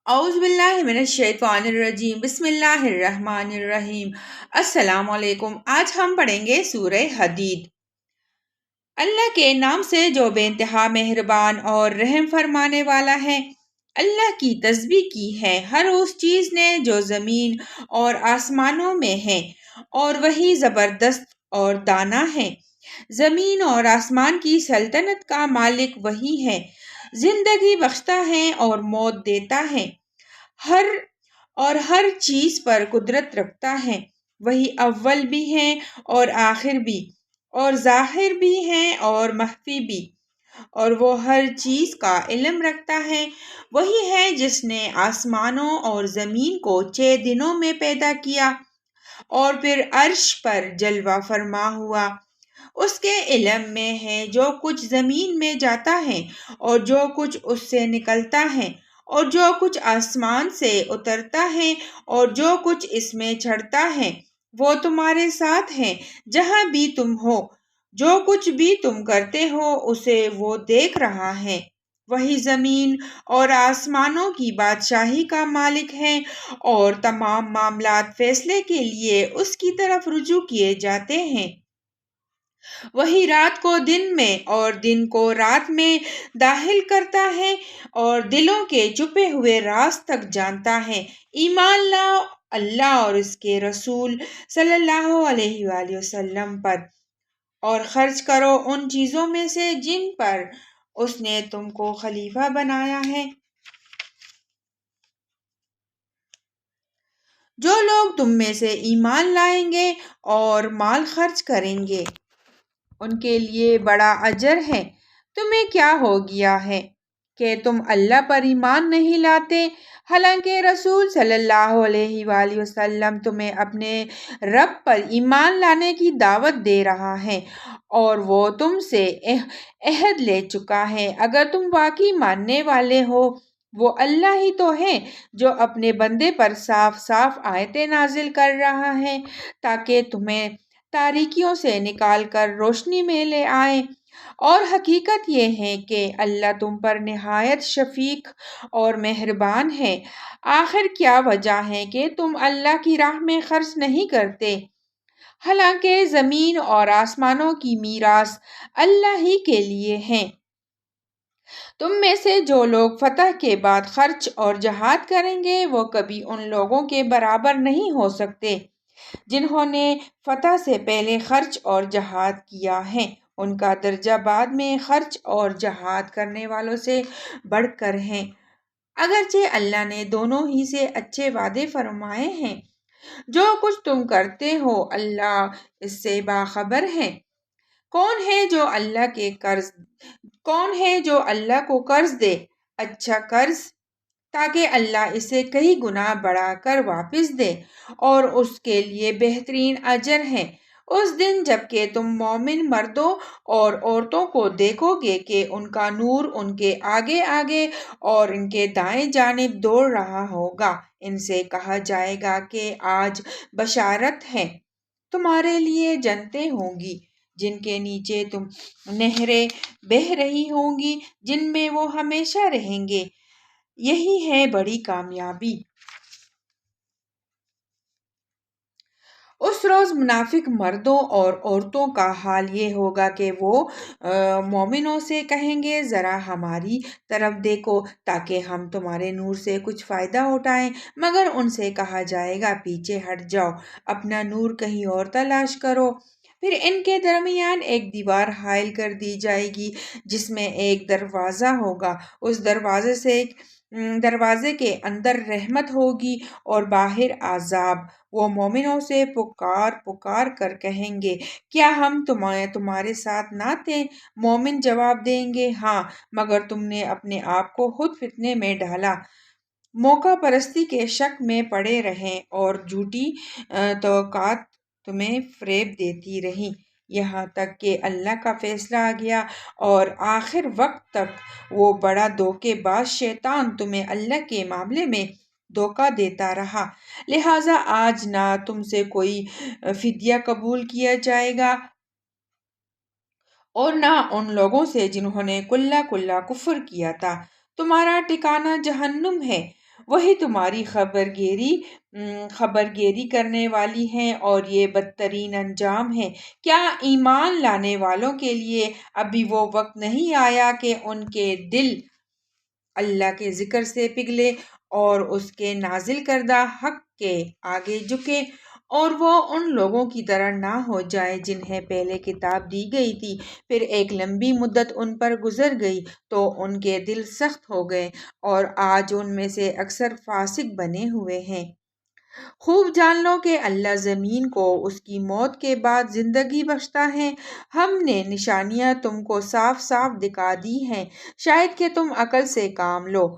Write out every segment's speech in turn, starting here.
اعوذ باللہ من الشیطان الرجیم بسم اللہ الرحمن الرحیم السلام علیکم۔ آج ہم پڑھیں گے سورہ حدید۔ اللہ کے نام سے جو بے انتہا مہربان اور رحم فرمانے والا ہے۔ اللہ کی تسبیح کی ہے ہر اس چیز نے جو زمین اور آسمانوں میں ہے، اور وہی زبردست اور دانا ہے۔ زمین اور آسمان کی سلطنت کا مالک وہی ہے، زندگی بخشتا ہے اور موت دیتا ہے، ہر ہر چیز پر قدرت رکھتا ہے۔ وہی اول بھی ہے اور آخر بھی، اور ظاہر بھی ہے اور مخفی بھی، اور وہ ہر چیز کا علم رکھتا ہے۔ وہی ہے جس نے آسمانوں اور زمین کو 6 دنوں میں پیدا کیا اور پھر عرش پر جلوہ فرما ہوا۔ اس کے علم میں ہے جو کچھ زمین میں جاتا ہے اور جو کچھ اس سے نکلتا ہے، اور جو کچھ آسمان سے اترتا ہے اور جو کچھ اس میں چڑھتا ہے۔ وہ تمہارے ساتھ ہے جہاں بھی تم ہو، جو کچھ بھی تم کرتے ہو اسے وہ دیکھ رہا ہے۔ وہی زمین اور آسمانوں کی بادشاہی کا مالک ہے، اور تمام معاملات فیصلے کے لیے اس کی طرف رجوع کیے جاتے ہیں۔ وہی رات کو دن میں اور دن کو رات میں داخل کرتا ہے، اور دلوں کے چھپے ہوئے راز تک جانتا ہے۔ ایمان لاؤ اللہ اور اس کے رسول صلی اللہ علیہ وآلہ وسلم پر، اور خرچ کرو ان چیزوں میں سے جن پر اس نے تم کو خلیفہ بنایا ہے۔ جو لوگ تم میں سے ایمان لائیں گے اور مال خرچ کریں گے، ان کے لیے بڑا اجر ہے۔ تمہیں کیا ہو گیا ہے کہ تم اللہ پر ایمان نہیں لاتے، حالانکہ رسول صلی اللہ علیہ وآلہ وسلم تمہیں اپنے رب پر ایمان لانے کی دعوت دے رہا ہے، اور وہ تم سے عہد لے چکا ہے۔ اگر تم واقعی ماننے والے ہو، وہ اللہ ہی تو ہے جو اپنے بندے پر صاف صاف آیتیں نازل کر رہا ہے، تاکہ تمہیں تاریکیوں سے نکال کر روشنی میں لے آئے۔ اور حقیقت یہ ہے کہ اللہ تم پر نہایت شفیق اور مہربان ہے۔ آخر کیا وجہ ہے کہ تم اللہ کی راہ میں خرچ نہیں کرتے، حالانکہ زمین اور آسمانوں کی میراث اللہ ہی کے لیے ہے۔ تم میں سے جو لوگ فتح کے بعد خرچ اور جہاد کریں گے، وہ کبھی ان لوگوں کے برابر نہیں ہو سکتے جنہوں نے فتح سے پہلے خرچ اور جہاد کیا ہے۔ ان کا درجہ بعد میں خرچ اور جہاد کرنے والوں سے بڑھ کر ہے، اگرچہ اللہ نے دونوں ہی سے اچھے وعدے فرمائے ہیں۔ جو کچھ تم کرتے ہو اللہ اس سے باخبر ہے۔ کون ہے جو اللہ کو قرض دے، اچھا قرض، تاکہ اللہ اسے کئی گنا بڑھا کر واپس دے، اور اس کے لیے بہترین اجر ہے۔ اس دن جب کہ تم مومن مردوں اور عورتوں کو دیکھو گے کہ ان کا نور ان کے آگے آگے اور ان کے دائیں جانب دوڑ رہا ہوگا، ان سے کہا جائے گا کہ آج بشارت ہے، تمہارے لیے جنتیں ہوں گی جن کے نیچے نہریں بہہ رہی ہوں گی، جن میں وہ ہمیشہ رہیں گے۔ یہی ہے بڑی کامیابی۔ اس روز منافق مردوں اور عورتوں کا حال یہ ہوگا کہ وہ مومنوں سے کہیں گے، ذرا ہماری طرف دیکھو تاکہ ہم تمہارے نور سے کچھ فائدہ اٹھائیں، مگر ان سے کہا جائے گا پیچھے ہٹ جاؤ، اپنا نور کہیں اور تلاش کرو۔ پھر ان کے درمیان ایک دیوار حائل کر دی جائے گی جس میں ایک دروازہ ہوگا، اس دروازے کے اندر رحمت ہوگی اور باہر عذاب۔ وہ مومنوں سے پکار پکار کر کہیں گے، کیا ہم تمہارے ساتھ نہ تھے؟ مومن جواب دیں گے، ہاں، مگر تم نے اپنے آپ کو خود فتنے میں ڈالا، موقع پرستی کے شک میں پڑے رہے اور جھوٹی توقعات تمہیں فریب دیتی رہیں، یہاں تک کہ اللہ کا فیصلہ آ گیا، اور آخر وقت تک وہ بڑا دھوکے باز شیطان تمہیں اللہ کے معاملے میں دھوکہ دیتا رہا۔ لہٰذا آج نہ تم سے کوئی فدیہ قبول کیا جائے گا اور نہ ان لوگوں سے جنہوں نے کلا کفر کیا تھا۔ تمہارا ٹھکانہ جہنم ہے، وہی تمہاری خبر گیری کرنے والی ہیں، اور یہ بدترین انجام ہے۔ کیا ایمان لانے والوں کے لیے ابھی وہ وقت نہیں آیا کہ ان کے دل اللہ کے ذکر سے پگھلے اور اس کے نازل کردہ حق کے آگے جھکے، اور وہ ان لوگوں کی طرح نہ ہو جائے جنہیں پہلے کتاب دی گئی تھی، پھر ایک لمبی مدت ان پر گزر گئی تو ان کے دل سخت ہو گئے، اور آج ان میں سے اکثر فاسق بنے ہوئے ہیں۔ خوب جان لو کہ اللہ زمین کو اس کی موت کے بعد زندگی بخشتا ہے۔ ہم نے نشانیاں تم کو صاف صاف دکھا دی ہیں، شاید کہ تم عقل سے کام لو۔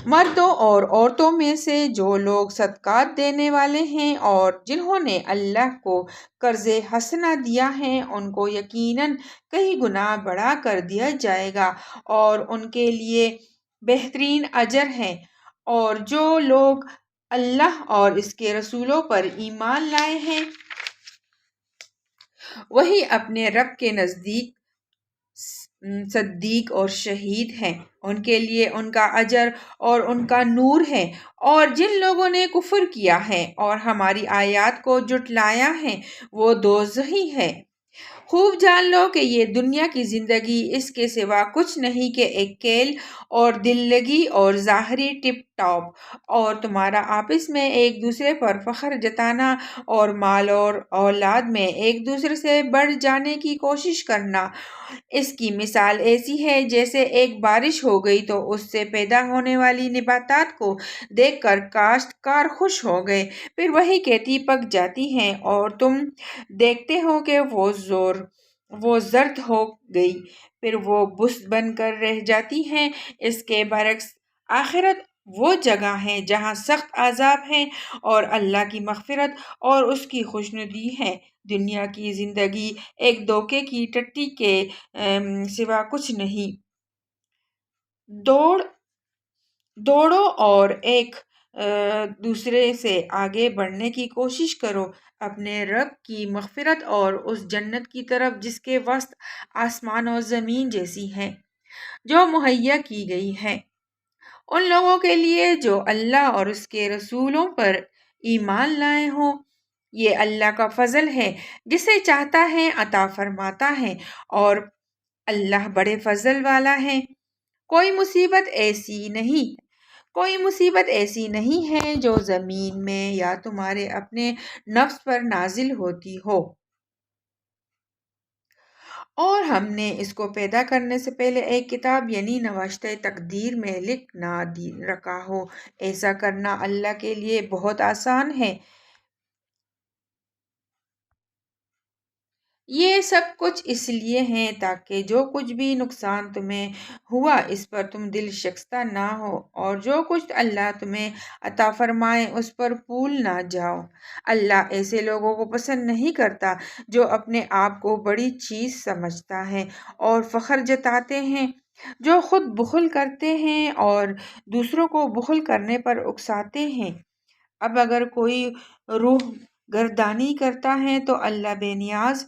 مردوں اور عورتوں میں سے جو لوگ صدقات دینے والے ہیں اور جنہوں نے اللہ کو قرض حسنہ دیا ہے، ان کو یقیناً کئی گنا بڑھا کر دیا جائے گا، اور ان کے لیے بہترین اجر ہے۔ اور جو لوگ اللہ اور اس کے رسولوں پر ایمان لائے ہیں، وہی اپنے رب کے نزدیک صدیق اور شہید ہیں، ان کے لیے ان کا اجر اور ان کا نور ہے۔ اور جن لوگوں نے کفر کیا ہے اور ہماری آیات کو جھٹلایا ہے، وہ دوزخی ہے۔ خوب جان لو کہ یہ دنیا کی زندگی اس کے سوا کچھ نہیں کہ ایک کھیل اور دل لگی اور ظاہری ٹپ ٹاپ، اور تمہارا آپس میں ایک دوسرے پر فخر جتانا اور مال اور اولاد میں ایک دوسرے سے بڑھ جانے کی کوشش کرنا۔ اس کی مثال ایسی ہے جیسے ایک بارش ہو گئی تو اس سے پیدا ہونے والی نباتات کو دیکھ کر کاشتکار خوش ہو گئے، پھر وہی کھیتی پک جاتی ہے اور تم دیکھتے ہو کہ وہ زرد ہو گئی، پھر وہ بس بن کر رہ جاتی ہیں۔ اس کے برعکس آخرت وہ جگہ ہے جہاں سخت عذاب ہے اور اللہ کی مغفرت اور اس کی خوشنودی ہے۔ دنیا کی زندگی ایک دھوکے کی ٹٹی کے سوا کچھ نہیں۔ دوڑو اور ایک دوسرے سے آگے بڑھنے کی کوشش کرو اپنے رب کی مغفرت اور اس جنت کی طرف جس کے وسط آسمان اور زمین جیسی ہے، جو مہیا کی گئی ہے ان لوگوں کے لیے جو اللہ اور اس کے رسولوں پر ایمان لائے ہوں۔ یہ اللہ کا فضل ہے، جسے چاہتا ہے عطا فرماتا ہے، اور اللہ بڑے فضل والا ہے۔ کوئی مصیبت ایسی نہیں ہے جو زمین میں یا تمہارے اپنے نفس پر نازل ہوتی ہو، اور ہم نے اس کو پیدا کرنے سے پہلے ایک کتاب یعنی نوشتہ تقدیر میں لکھ نہ رکھا ہو۔ ایسا کرنا اللہ کے لیے بہت آسان ہے۔ یہ سب کچھ اس لیے ہے تاکہ جو کچھ بھی نقصان تمہیں ہوا اس پر تم دل شکستہ نہ ہو، اور جو کچھ اللہ تمہیں عطا فرمائے اس پر پھول نہ جاؤ۔ اللہ ایسے لوگوں کو پسند نہیں کرتا جو اپنے آپ کو بڑی چیز سمجھتا ہے اور فخر جتاتے ہیں، جو خود بخل کرتے ہیں اور دوسروں کو بخل کرنے پر اکساتے ہیں۔ اب اگر کوئی روح گردانی کرتا ہے تو اللہ بے نیاز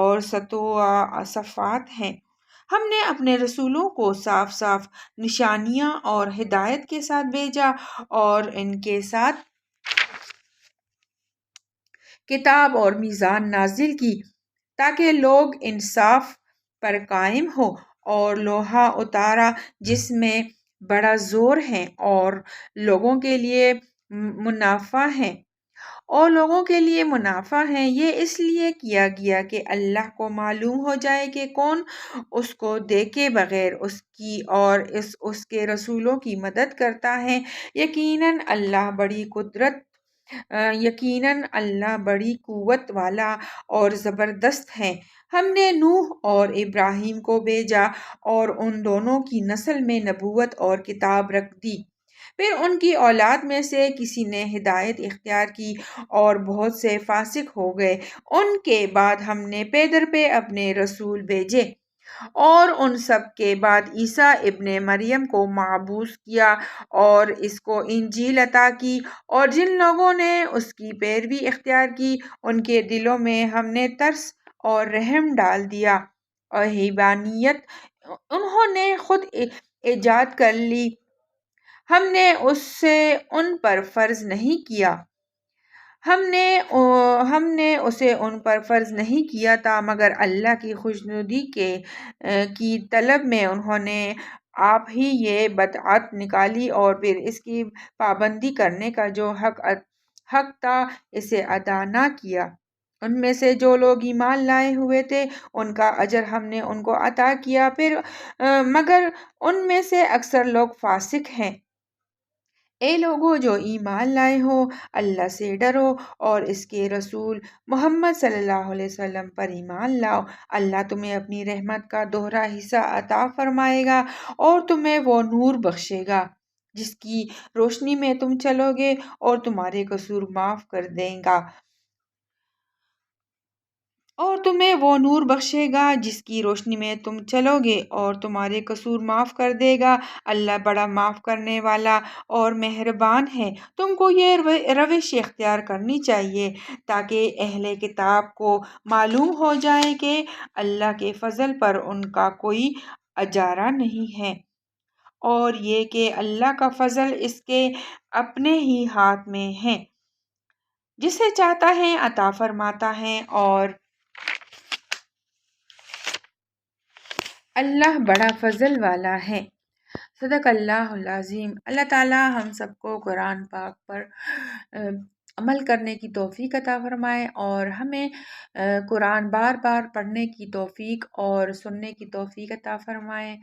اور ستو صفات ہے۔ ہم نے اپنے رسولوں کو صاف صاف نشانیاں اور ہدایت کے ساتھ بھیجا اور ان کے ساتھ کتاب اور میزان نازل کی تاکہ لوگ انصاف پر قائم ہو، اور لوہا اتارا جس میں بڑا زور ہے اور لوگوں کے لیے منافع ہے۔ یہ اس لیے کیا گیا کہ اللہ کو معلوم ہو جائے کہ کون اس کو دیکھے بغیر اس کی اور اس کے رسولوں کی مدد کرتا ہے۔ یقیناً اللہ بڑی قوت والا اور زبردست ہے۔ ہم نے نوح اور ابراہیم کو بھیجا اور ان دونوں کی نسل میں نبوت اور کتاب رکھ دی، پھر ان کی اولاد میں سے کسی نے ہدایت اختیار کی اور بہت سے فاسق ہو گئے۔ ان کے بعد ہم نے پے در پے اپنے رسول بھیجے، اور ان سب کے بعد عیسیٰ ابن مریم کو مبعوث کیا اور اس کو انجیل عطا کی، اور جن لوگوں نے اس کی پیروی اختیار کی ان کے دلوں میں ہم نے ترس اور رحم ڈال دیا۔ رہبانیت انہوں نے خود ایجاد کر لی، ہم نے ان پر فرض نہیں کیا ہم نے اسے ان پر فرض نہیں کیا تھا مگر اللہ کی خوشنودی کی طلب میں انہوں نے آپ ہی یہ بدعت نکالی اور پھر اس کی پابندی کرنے کا جو حق تھا اسے ادا نہ کیا۔ ان میں سے جو لوگ ایمان لائے ہوئے تھے ان کا اجر ہم نے ان کو عطا کیا، مگر ان میں سے اکثر لوگ فاسق ہیں۔ اے لوگو جو ایمان لائے ہو، اللہ سے ڈرو اور اس کے رسول محمد صلی اللہ علیہ وسلم پر ایمان لاؤ۔ اللہ تمہیں اپنی رحمت کا دوہرا حصہ عطا فرمائے گا اور تمہیں وہ نور بخشے گا جس کی روشنی میں تم چلو گے اور تمہارے قصور معاف کر دے گا اور تمہیں وہ نور بخشے گا جس کی روشنی میں تم چلو گے اور تمہارے قصور معاف کر دے گا۔ اللہ بڑا معاف کرنے والا اور مہربان ہے۔ تم کو یہ روش اختیار کرنی چاہیے تاکہ اہل کتاب کو معلوم ہو جائے کہ اللہ کے فضل پر ان کا کوئی اجارہ نہیں ہے، اور یہ کہ اللہ کا فضل اس کے اپنے ہی ہاتھ میں ہے، جسے چاہتا ہے عطا فرماتا ہے، اور اللہ بڑا فضل والا ہے۔ صدق اللہ العظیم۔ اللہ تعالی ہم سب کو قرآن پاک پر عمل کرنے کی توفیق عطا فرمائے اور ہمیں قرآن بار بار پڑھنے کی توفیق اور سننے کی توفیق عطا فرمائے۔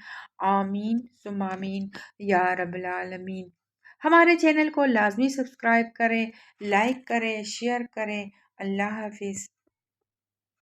آمین ثم آمین یا رب العالمین۔ ہمارے چینل کو لازمی سبسکرائب کریں، لائک کریں، شیئر کریں۔ اللہ حافظ۔